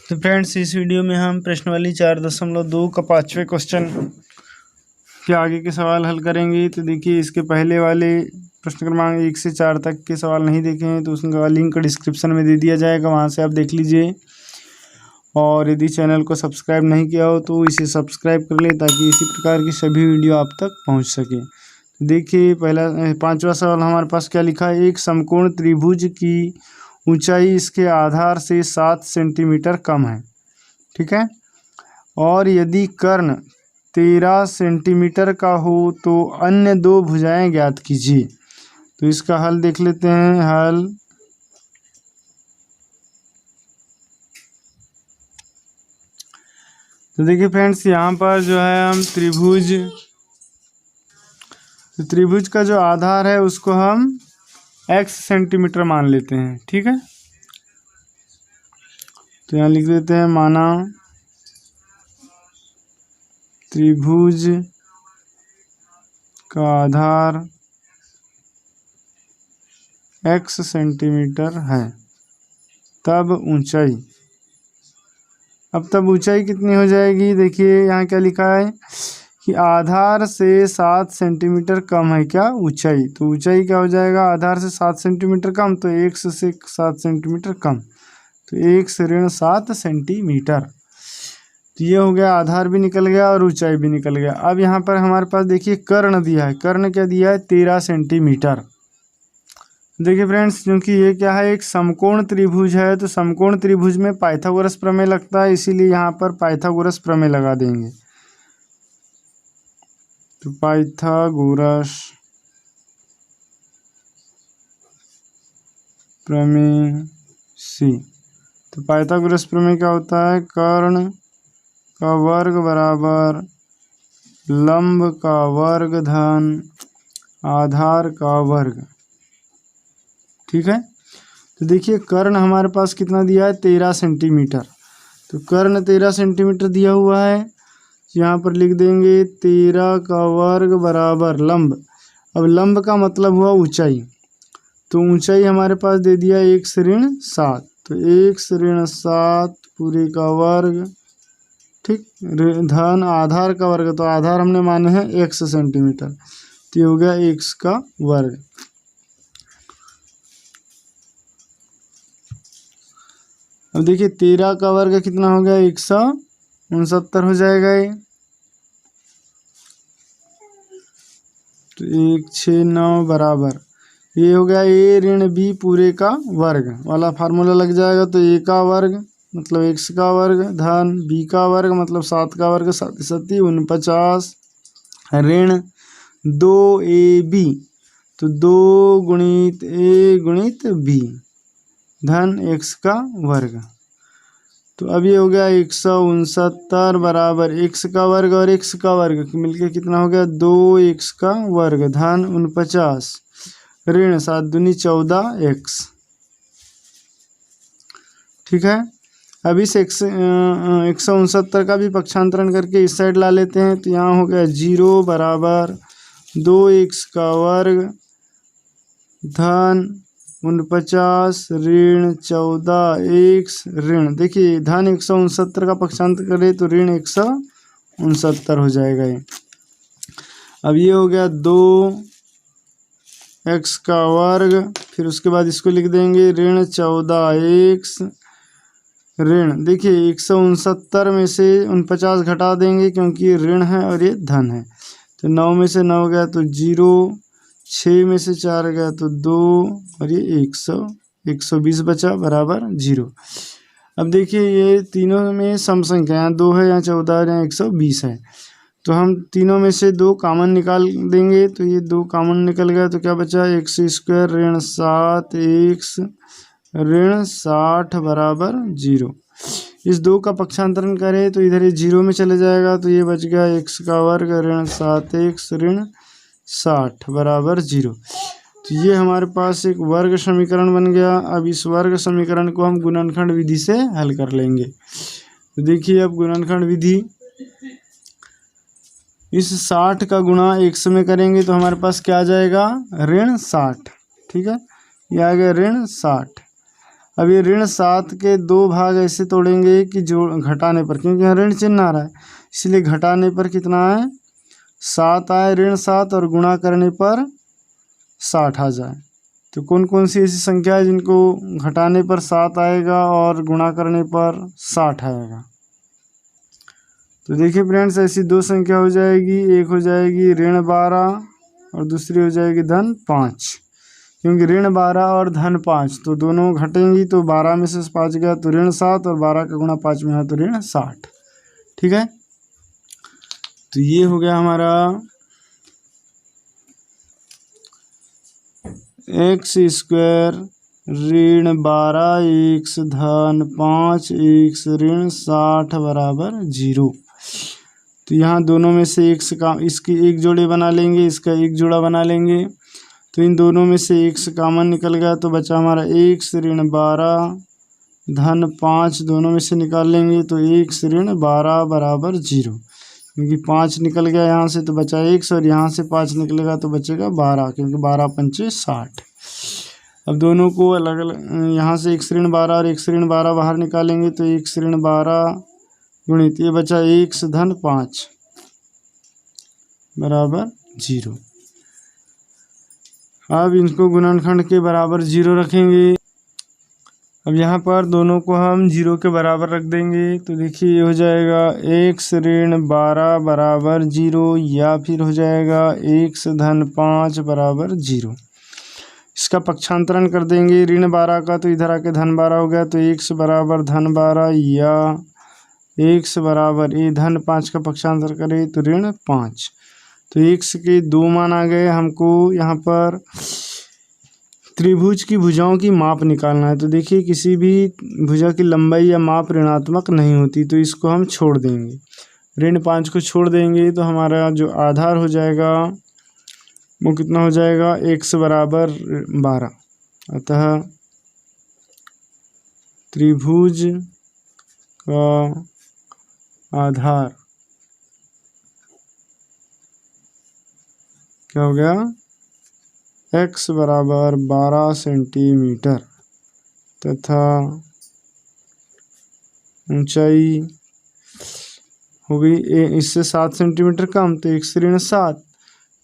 तो फ्रेंड्स, इस वीडियो में हम प्रश्नावली 4.2 का 5वें क्वेश्चन के आगे के सवाल हल करेंगे। तो देखिए, इसके पहले वाले प्रश्न क्रमांक 1 से 4 तक के सवाल नहीं देखे हैं तो उसका लिंक डिस्क्रिप्शन में दे दिया जाएगा, वहां से आप देख लीजिए। और यदि चैनल को सब्सक्राइब नहीं किया हो तो इसे सब्सक्राइब कर लें ताकि इसी प्रकार की सभी वीडियो आप तक पहुँच सके। देखिए, पहला 5वां सवाल हमारे पास क्या लिखा है। एक समकोण त्रिभुज की ऊंचाई इसके आधार से 7 सेंटीमीटर कम है, ठीक है। और यदि कर्ण 13 सेंटीमीटर का हो तो अन्य दो भुजाएं ज्ञात कीजिए। तो इसका हल देख लेते हैं। हल तो देखिए फ्रेंड्स, यहाँ पर जो है हम त्रिभुज का जो आधार है उसको हम x सेंटीमीटर मान लेते हैं, ठीक है। तो यहाँ लिख देते हैं, माना त्रिभुज का आधार x सेंटीमीटर है, तब ऊंचाई। अब तब ऊंचाई कितनी हो जाएगी। देखिए यहाँ क्या लिखा है कि आधार से 7 सेंटीमीटर कम है क्या ऊंचाई। तो ऊंचाई क्या हो जाएगा, आधार से 7 सेंटीमीटर कम, तो x से 7 सेंटीमीटर कम, तो 1 ऋण 7 सेंटीमीटर। तो ये हो गया, आधार भी निकल गया और ऊंचाई भी निकल गया। अब यहाँ पर हमारे पास देखिए कर्ण दिया है। कर्ण क्या दिया है, 13 सेंटीमीटर। देखिए फ्रेंड्स, क्योंकि ये क्या है, एक समकोण त्रिभुज है, तो समकोण त्रिभुज में पाइथागोरस प्रमेय लगता है, इसीलिए यहाँ पर पाइथागोरस प्रमेय लगा देंगे। तो पाइथागोरस प्रमेय सी। तो पाइथागोरस प्रमेय क्या होता है, कर्ण का वर्ग बराबर लंब का वर्ग धन आधार का वर्ग, ठीक है। तो देखिए कर्ण हमारे पास कितना दिया है, 13 सेंटीमीटर। तो कर्ण 13 सेंटीमीटर दिया हुआ है, यहाँ पर लिख देंगे 13 का वर्ग बराबर लंब। अब लंब का मतलब हुआ ऊंचाई, तो ऊंचाई हमारे पास दे दिया 1 ऋण 7। तो 1 ऋण 7 पूरे का वर्ग, ठीक, धन आधार का वर्ग। तो आधार हमने माने हैं x सेंटीमीटर, तो ये हो गया x का वर्ग। अब देखिए 13 का वर्ग कितना हो गया, 169 हो जाएगा ये। तो 169 बराबर ये हो गया a ऋण b पूरे का वर्ग वाला फार्मूला लग जाएगा। तो a का वर्ग मतलब x का वर्ग धन b का वर्ग मतलब 7 का वर्ग, 7 7 49 ऋण 2ab, तो 2 गुणित a गुणित b धन x का वर्ग। तो अब ये हो गया 169 बराबर x का वर्ग और x का वर्ग मिलके कितना हो गया, 2x का वर्ग धन 49 ऋण 7 दूनी 14x, ठीक है। अब इस 169 का भी पक्षांतरण करके इस साइड ला लेते हैं। तो यहाँ हो गया 0 बराबर 2x का वर्ग धन 49 ऋण 14x ऋण, देखिए धन 169 का पक्षांतर करें तो ऋण 169 हो जाएगा ये। अब ये हो गया 2x का वर्ग, फिर उसके बाद इसको लिख देंगे ऋण 14x ऋण, देखिए 169 में से 49 घटा देंगे क्योंकि ये ऋण है और ये धन है। तो 9 में से 9 गया तो 0, 6 में से 4 गया तो 2 और ये 120 बचा बराबर 0। अब देखिए ये तीनों में सम संख्या, यहाँ 2 है, यहाँ 14 है, यहाँ 120 है। तो हम तीनों में से 2 कॉमन निकाल देंगे। तो ये 2 कॉमन निकल गया तो क्या बचा, x² ऋण 7x ऋण 60 बराबर 0। इस 2 का पक्षांतरण करें तो इधर ये 0 में चले जाएगा, तो ये बच गया x का वर्ग ऋण 7x ऋण 60 बराबर 0। तो ये हमारे पास एक वर्ग समीकरण बन गया। अब इस वर्ग समीकरण को हम गुणनखंड विधि से हल कर लेंगे। तो देखिए अब गुणनखंड विधि, इस 60 का गुणा x में करेंगे तो हमारे पास क्या आ जाएगा, ऋण 60, ठीक है, ये आ गया ऋण 60। अब ये ऋण 7 के 2 भाग ऐसे तोड़ेंगे कि जो घटाने पर, क्योंकि यहाँ ऋण चिन्ह आ रहा है इसलिए घटाने पर कितना है 7 आए ऋण 7, और गुणा करने पर 60 आ जाए। तो कौन कौन सी ऐसी संख्या है जिनको घटाने पर 7 आएगा और गुणा करने पर 60 आएगा? तो देखिए फ्रेंड्स, ऐसी 2 संख्या हो जाएगी, एक हो जाएगी ऋण 12 और दूसरी हो जाएगी धन 5। क्योंकि ऋण 12 और धन 5 तो दोनों घटेंगी, तो 12 में से 5 गया तो ऋण 7, और 12 का गुणा 5 में है तो ऋण 60। ठीक है, तो ये हो गया हमारा x² ऋण 12 x धन 5 x ऋण 60 बराबर 0। तो यहाँ दोनों में से एक से काम, इसकी एक जोड़े बना लेंगे, इसका एक जोड़ा बना लेंगे, तो इन दोनों में से एक से कॉमन निकल गया तो बचा हमारा x ऋण 12 धन 5, दोनों में से निकाल लेंगे तो x ऋण 12 बराबर 0। क्योंकि 5 निकल गया यहाँ से तो बचा x, और यहाँ से 5 निकलेगा तो बचेगा 12, क्योंकि 12 पंचे 60। अब दोनों को अलग अलग, यहाँ से x ऋण 12 और x ऋण 12 बाहर निकालेंगे तो x ऋण 12 गुणित ये बचा x धन 5 बराबर 0। अब इनको गुणनखंड के बराबर 0 रखेंगे। अब यहाँ पर दोनों को हम 0 के बराबर रख देंगे, तो देखिए ये हो जाएगा x ऋण 12 बराबर 0, या फिर हो जाएगा x धन 5 बराबर 0। इसका पक्षांतरण कर देंगे ऋण 12 का, तो इधर आके धन 12 हो गया, तो x बराबर धन 12 या x बराबर ये धन 5 का पक्षांतर करें तो ऋण 5। तो x के 2 मान आ गए। हमको यहाँ पर त्रिभुज की भुजाओं की माप निकालना है। तो देखिए किसी भी भुजा की लंबाई या माप ऋणात्मक नहीं होती, तो इसको हम छोड़ देंगे, ऋण 5 को छोड़ देंगे, तो हमारा जो आधार हो जाएगा वो कितना हो जाएगा x बराबर 12। अतः त्रिभुज का आधार क्या हो गया x बराबर 12 सेंटीमीटर तथा ऊंचाई हो गई इससे 7 सेंटीमीटर कम, तो x ऋण 7,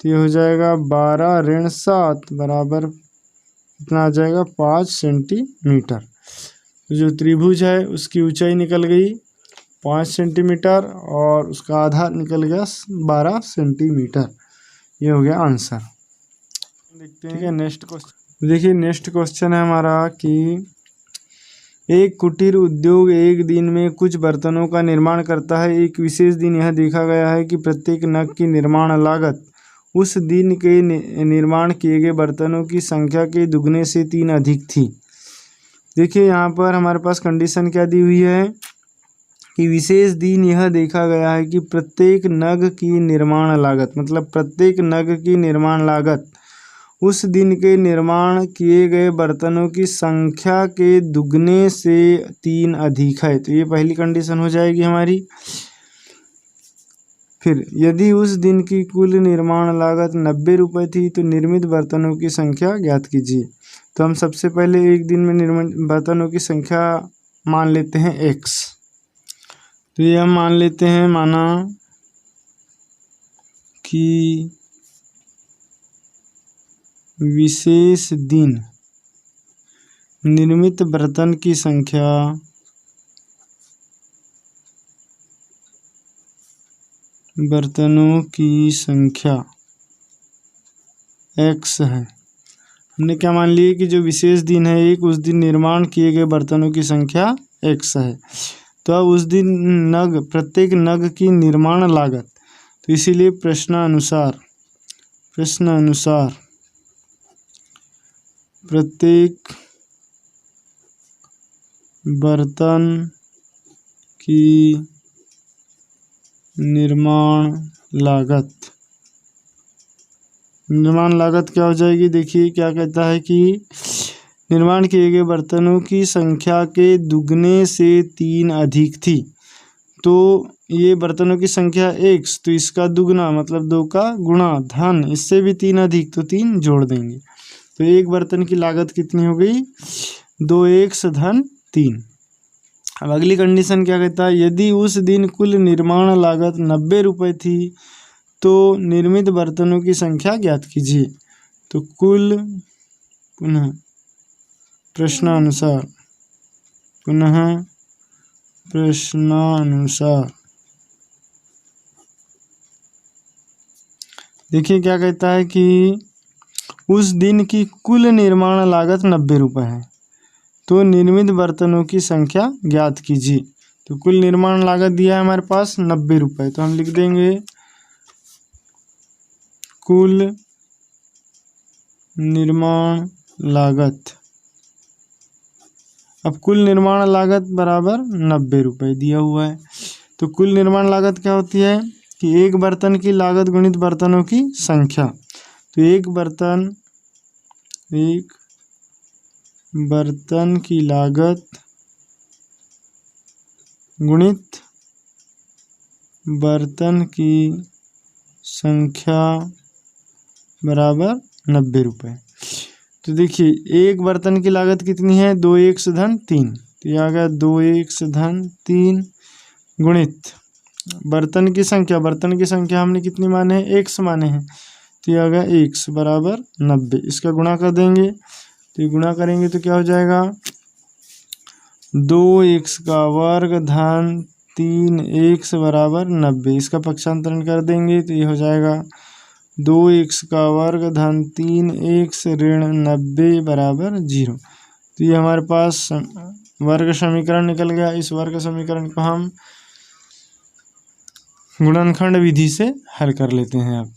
तो ये हो जाएगा 12 ऋण 7 बराबर कितना आ जाएगा 5 सेंटीमीटर। तो जो त्रिभुज है उसकी ऊंचाई निकल गई 5 सेंटीमीटर और उसका आधार निकल गया 12 सेंटीमीटर। ये हो गया आंसर। देखते हैं, ठीक है, नेक्स्ट क्वेश्चन। देखिए नेक्स्ट क्वेश्चन है हमारा कि एक कुटीर उद्योग एक दिन में कुछ बर्तनों का निर्माण करता है। एक विशेष दिन यह देखा गया है कि प्रत्येक नग की निर्माण लागत उस दिन के निर्माण किए गए बर्तनों की संख्या के दुगने से 3 अधिक थी। देखिए यहाँ पर हमारे पास कंडीशन क्या दी हुई है कि विशेष दिन यह देखा गया है कि प्रत्येक नग की निर्माण लागत, मतलब प्रत्येक नग की निर्माण लागत उस दिन के निर्माण किए गए बर्तनों की संख्या के दुगने से 3 अधिक है। तो ये पहली कंडीशन हो जाएगी हमारी। फिर यदि उस दिन की कुल निर्माण लागत 90 रुपये थी तो निर्मित बर्तनों की संख्या ज्ञात कीजिए। तो हम सबसे पहले एक दिन में निर्मित बर्तनों की संख्या मान लेते हैं x। तो ये हम मान लेते हैं, माना कि विशेष दिन निर्मित बर्तन की संख्या बर्तनों की संख्या x है। हमने क्या मान लिया कि जो विशेष दिन है एक, उस दिन निर्माण किए गए बर्तनों की संख्या x है। तो अब उस दिन प्रत्येक नग की निर्माण लागत, तो इसीलिए प्रश्नानुसार प्रत्येक बर्तन की निर्माण लागत क्या हो जाएगी। देखिए क्या कहता है कि निर्माण किए गए बर्तनों की संख्या के दुगने से 3 अधिक थी। तो ये बर्तनों की संख्या x, तो इसका दुगना मतलब 2 का गुणा धन इससे भी 3 अधिक, तो 3 जोड़ देंगे। तो एक बर्तन की लागत कितनी हो गई 2x धन 3। अब अगली कंडीशन क्या कहता है, यदि उस दिन कुल निर्माण लागत 90 रुपये थी तो निर्मित बर्तनों की संख्या ज्ञात कीजिए। तो कुल पुनः प्रश्नानुसार देखिए क्या कहता है कि उस दिन की कुल निर्माण लागत 90 रुपये है तो निर्मित बर्तनों की संख्या ज्ञात कीजिए। तो कुल निर्माण लागत दिया है हमारे पास 90 रुपये, तो हम लिख देंगे कुल निर्माण लागत। अब कुल निर्माण लागत बराबर 90 रुपये दिया हुआ है। तो कुल निर्माण लागत क्या होती है कि एक बर्तन की लागत गुणित बर्तनों की संख्या। तो एक बर्तन की लागत गुणित बर्तन की संख्या बराबर 90 रुपये। तो देखिए एक बर्तन की लागत कितनी है, 2x धन 3। तो ये आ गया 2x धन 3 गुणित बर्तन की संख्या हमने कितनी माने हैं, x माने हैं। तो ये आ गया x बराबर 90। इसका गुणा कर देंगे, तो ये गुणा करेंगे तो क्या हो जाएगा, 2x का वर्ग धन 3x बराबर 90। इसका पक्षांतरण कर देंगे तो ये हो जाएगा 2x का वर्ग धन 3x ऋण 90 बराबर 0। तो ये हमारे पास वर्ग समीकरण निकल गया। इस वर्ग समीकरण को हम गुणनखंड विधि से हल कर लेते हैं। अब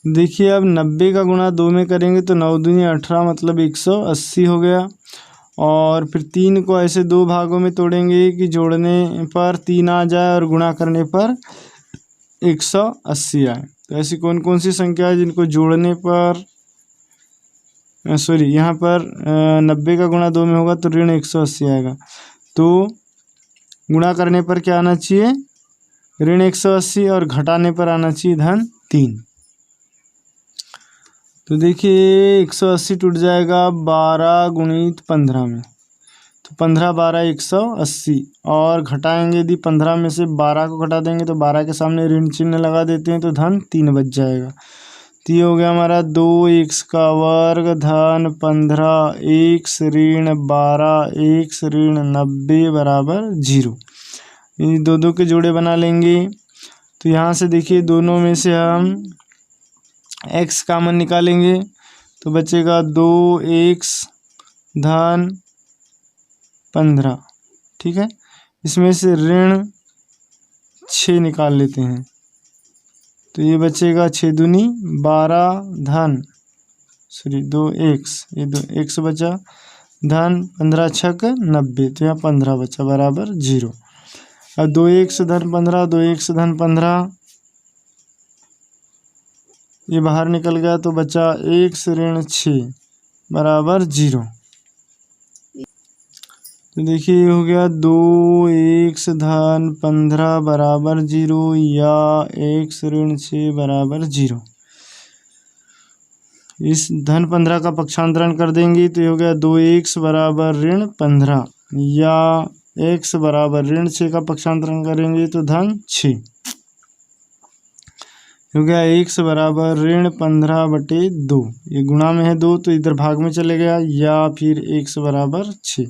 देखिए, अब 90 का गुणा 2 में करेंगे तो 9 दूनी 18 मतलब 180 हो गया। और फिर 3 को ऐसे 2 भागों में तोड़ेंगे कि जोड़ने पर 3 आ जाए और गुणा करने पर 180 आए। तो ऐसी कौन कौन सी संख्या है जिनको जोड़ने पर यहाँ पर 90 का गुणा 2 में होगा तो ऋण 180 आएगा। तो गुणा करने पर क्या आना चाहिए, ऋण 180, और घटाने पर आना चाहिए धन 3। तो देखिए 180 टूट जाएगा 12 गुणित 15 में, तो 15 12 180, और घटाएंगे यदि 15 में से 12 को घटा देंगे तो 12 के सामने ऋण चिन्ह लगा देते हैं तो धन 3 बच जाएगा। तो ये हो गया हमारा 2x का वर्ग धन 15 x ऋण 12 x ऋण 90 बराबर 0। इन दो के जोड़े बना लेंगे। तो यहाँ से देखिए दोनों में से हम x कॉमन निकालेंगे तो बचेगा 2x धन 15। ठीक है, इसमें से ऋण 6 निकाल लेते हैं तो ये बचेगा 6 दूनी 12 धन 2x, ये 2x बचा धन 15 छक 90, तो यहाँ 15 बचा बराबर 0। अब 2x धन 15 2x धन 15 ये बाहर निकल गया तो बचा x ऋण 6 बराबर 0। तो देखिए ये हो गया 2x धन 15 बराबर 0 या x ऋण 6 बराबर 0। इस धन 15 का पक्षांतरण कर देंगे तो ये हो गया 2x बराबर ऋण 15 या x बराबर ऋण 6 का पक्षांतरण करेंगे तो धन 6 हो गया। x बराबर ऋण 15/2, ये गुणा में है 2 तो इधर भाग में चले गया, या फिर x बराबर 6।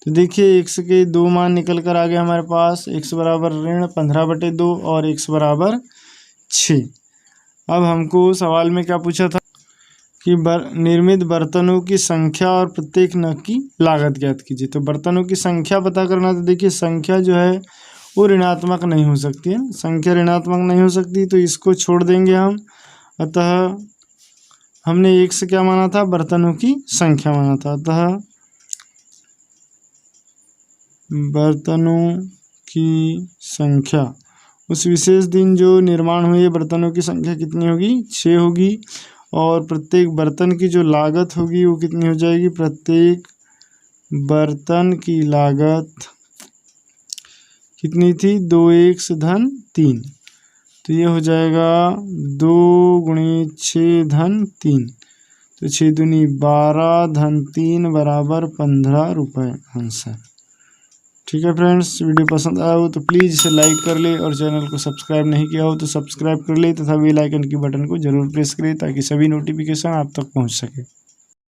तो देखिए x के 2 मान निकल कर आ गए हमारे पास, x बराबर ऋण 15/2 और x बराबर 6। अब हमको सवाल में क्या पूछा था कि निर्मित बर्तनों की संख्या और प्रत्येक नग की लागत ज्ञात कीजिए। तो बर्तनों की संख्या पता करना, तो देखिए संख्या जो है वो ऋणात्मक नहीं हो सकती है, संख्या ऋणात्मक नहीं हो सकती तो इसको छोड़ देंगे हम। अतः हमने एक से क्या माना था, बर्तनों की संख्या माना था। अतः बर्तनों की संख्या उस विशेष दिन जो निर्माण हुए बर्तनों की संख्या कितनी होगी, 6 होगी। और प्रत्येक बर्तन की जो लागत होगी वो कितनी हो जाएगी, प्रत्येक बर्तन की लागत कितनी थी, 2x धन 3। तो ये हो जाएगा 2 × 6 धन 3। तो 6 दूनी 12, धन 3 बराबर 15 रुपये आंसर। ठीक है फ्रेंड्स, वीडियो पसंद आया हो तो प्लीज़ इसे लाइक कर ले और चैनल को सब्सक्राइब नहीं किया हो तो सब्सक्राइब कर ले तथा बेल आइकन की बटन को जरूर प्रेस करें ताकि सभी नोटिफिकेशन आप तक पहुंच सके।